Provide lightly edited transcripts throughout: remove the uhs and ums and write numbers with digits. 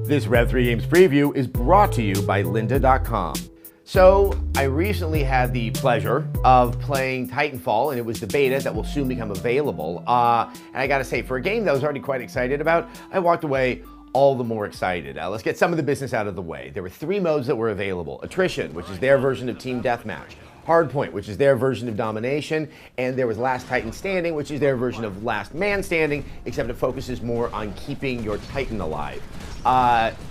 This Rev3 Games preview is brought to you by lynda.com. So, I recently had the pleasure of playing Titanfall, and it was the beta that will soon become available. And I gotta say, for a game that I was already quite excited about, I walked away all the more excited. Let's get some of the business out of the way. There were 3 modes that were available. Attrition, which is their version of Team Deathmatch. Hardpoint, which is their version of Domination, and there was Last Titan Standing, which is their version of Last Man Standing, except it focuses more on keeping your Titan alive.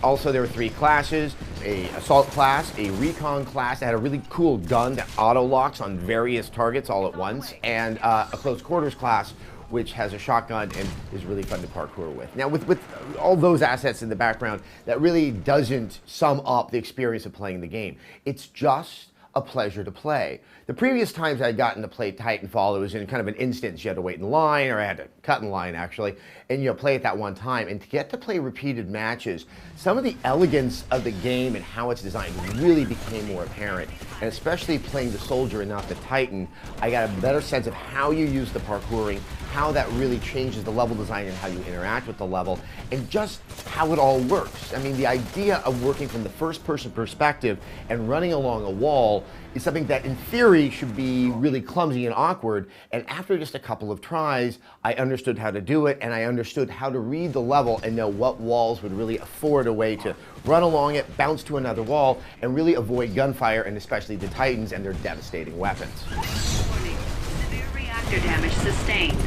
Also, there were 3 classes, a Assault class, a Recon class that had a really cool gun that auto-locks on various targets all at once, and a Close Quarters class, which has a shotgun and is really fun to parkour with. Now, with all those assets in the background, that really doesn't sum up the experience of playing the game. It's just a pleasure to play. The previous times I'd gotten to play Titanfall, it was in kind of an instance. You had to wait in line, or I had to cut in line actually, and play it that one time. And to get to play repeated matches, some of the elegance of the game and how it's designed really became more apparent. And especially playing the soldier and not the Titan, I got a better sense of how you use the parkouring, how that really changes the level design and how you interact with the level, and just how it all works. I mean, the idea of working from the first-person perspective and running along a wall is something that in theory should be really clumsy and awkward, and after just a couple of tries, I understood how to do it, and I understood how to read the level and know what walls would really afford a way to run along it, bounce to another wall, and really avoid gunfire, and especially the Titans and their devastating weapons. Warning, severe reactor damage sustained.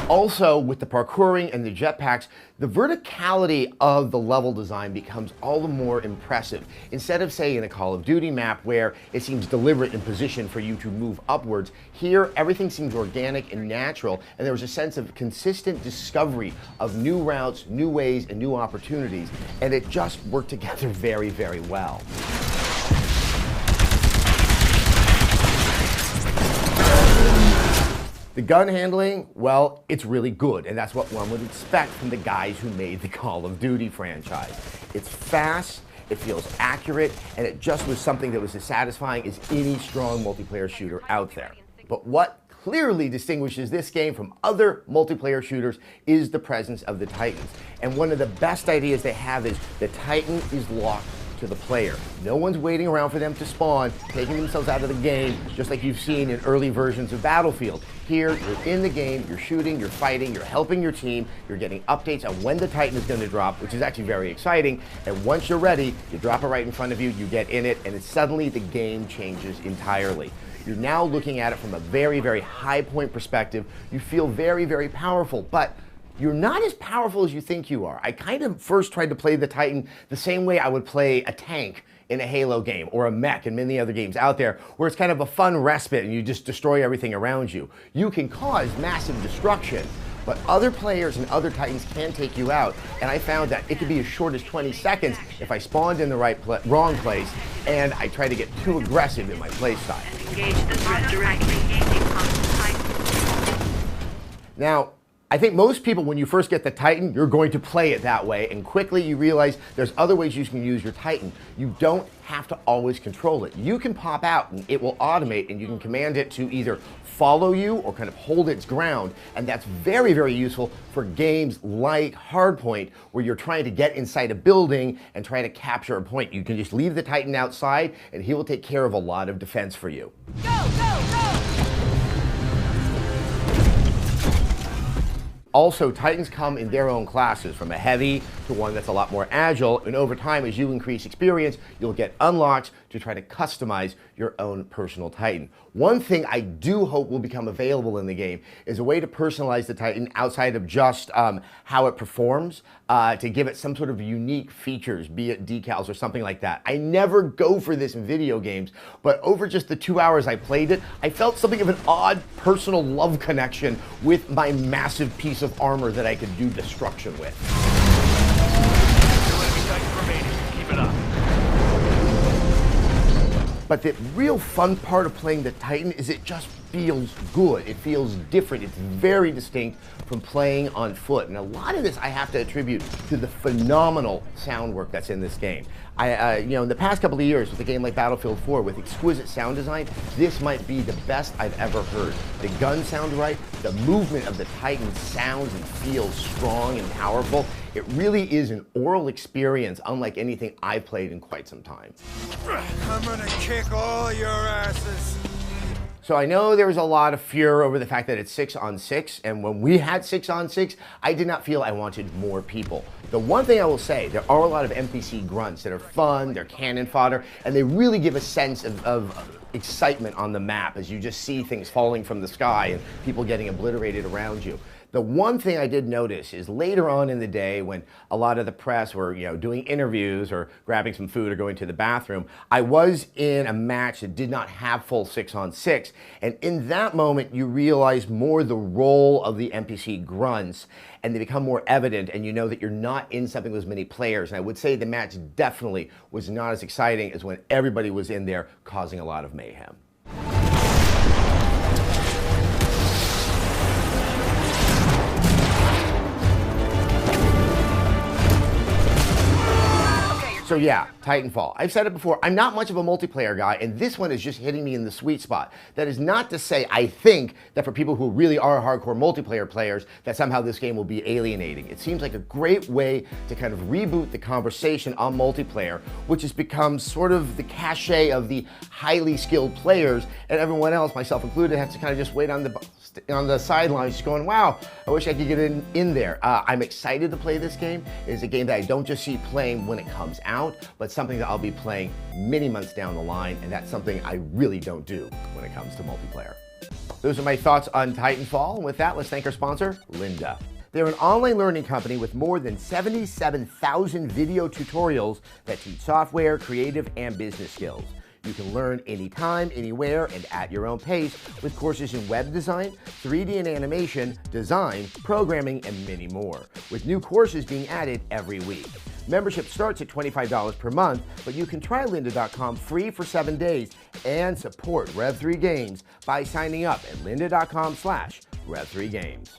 Also, with the parkouring and the jetpacks, the verticality of the level design becomes all the more impressive. Instead of, say, in a Call of Duty map where it seems deliberate in position for you to move upwards, here everything seems organic and natural, and there was a sense of consistent discovery of new routes, new ways, and new opportunities, and it just worked together very, very well. The gun handling, well, it's really good, and that's what one would expect from the guys who made the Call of Duty franchise. It's fast, it feels accurate, and it just was something that was as satisfying as any strong multiplayer shooter out there. But what clearly distinguishes this game from other multiplayer shooters is the presence of the Titans. And one of the best ideas they have is the Titan is locked to the player. No one's waiting around for them to spawn, taking themselves out of the game, just like you've seen in early versions of Battlefield. Here, you're in the game, you're shooting, you're fighting, you're helping your team, you're getting updates on when the Titan is going to drop, which is actually very exciting. And once you're ready, you drop it right in front of you, you get in it, and suddenly the game changes entirely. You're now looking at it from a very, very high point perspective. You feel very, very powerful, but you're not as powerful as you think you are. I kind of first tried to play the Titan the same way I would play a tank in a Halo game or a mech and many other games out there, where it's kind of a fun respite and you just destroy everything around you. You can cause massive destruction, but other players and other Titans can take you out, and I found that it could be as short as 20 seconds if I spawned in the wrong place and I try to get too aggressive in my playstyle. Engage the threat directly. Now, I think most people, when you first get the Titan, you're going to play it that way, and quickly you realize there's other ways you can use your Titan. You don't have to always control it. You can pop out and it will automate, and you can command it to either follow you or kind of hold its ground, and that's very, very useful for games like Hardpoint, where you're trying to get inside a building and try to capture a point. You can just leave the Titan outside, and he will take care of a lot of defense for you. Go, go, go! Also, Titans come in their own classes, from a heavy to one that's a lot more agile, and over time, as you increase experience, you'll get unlocks to try to customize your own personal Titan. One thing I do hope will become available in the game is a way to personalize the Titan outside of just how it performs, to give it some sort of unique features, be it decals or something like that. I never go for this in video games, but over just the 2 hours I played it, I felt something of an odd personal love connection with my massive piece of armor that I could do destruction with. Keep it up. But the real fun part of playing the Titan is it just feels good. It feels different. It's very distinct from playing on foot. And a lot of this I have to attribute to the phenomenal sound work that's in this game. In the past couple of years with a game like Battlefield 4 with exquisite sound design, this might be the best I've ever heard. The guns sound right, the movement of the Titan sounds and feels strong and powerful. It really is an oral experience unlike anything I've played in quite some time. I'm gonna kick all your asses. So I know there was a lot of furor over the fact that it's 6-on-6, and when we had 6-on-6, I did not feel I wanted more people. The one thing I will say, there are a lot of NPC grunts that are fun, they're cannon fodder, and they really give a sense of excitement on the map as you just see things falling from the sky and people getting obliterated around you. The one thing I did notice is later on in the day when a lot of the press were, doing interviews or grabbing some food or going to the bathroom, I was in a match that did not have full 6-on-6. And in that moment, you realize more the role of the NPC grunts and they become more evident and you know that you're not in something with as many players. And I would say the match definitely was not as exciting as when everybody was in there causing a lot of mayhem. So yeah, Titanfall. I've said it before, I'm not much of a multiplayer guy, and this one is just hitting me in the sweet spot. That is not to say I think that for people who really are hardcore multiplayer players, that somehow this game will be alienating. It seems like a great way to kind of reboot the conversation on multiplayer, which has become sort of the cachet of the highly skilled players, and everyone else, myself included, has to kind of just wait on the sidelines, just going, wow, I wish I could get in there. I'm excited to play this game. It is a game that I don't just see playing when it comes out, but something that I'll be playing many months down the line, and that's something I really don't do when it comes to multiplayer. Those are my thoughts on Titanfall, and with that, let's thank our sponsor, Lynda. They're an online learning company with more than 77,000 video tutorials that teach software, creative, and business skills. You can learn anytime, anywhere, and at your own pace with courses in web design, 3D and animation, design, programming, and many more, with new courses being added every week. Membership starts at $25 per month, but you can try lynda.com free for 7 days and support Rev3 Games by signing up at lynda.com/Rev3Games.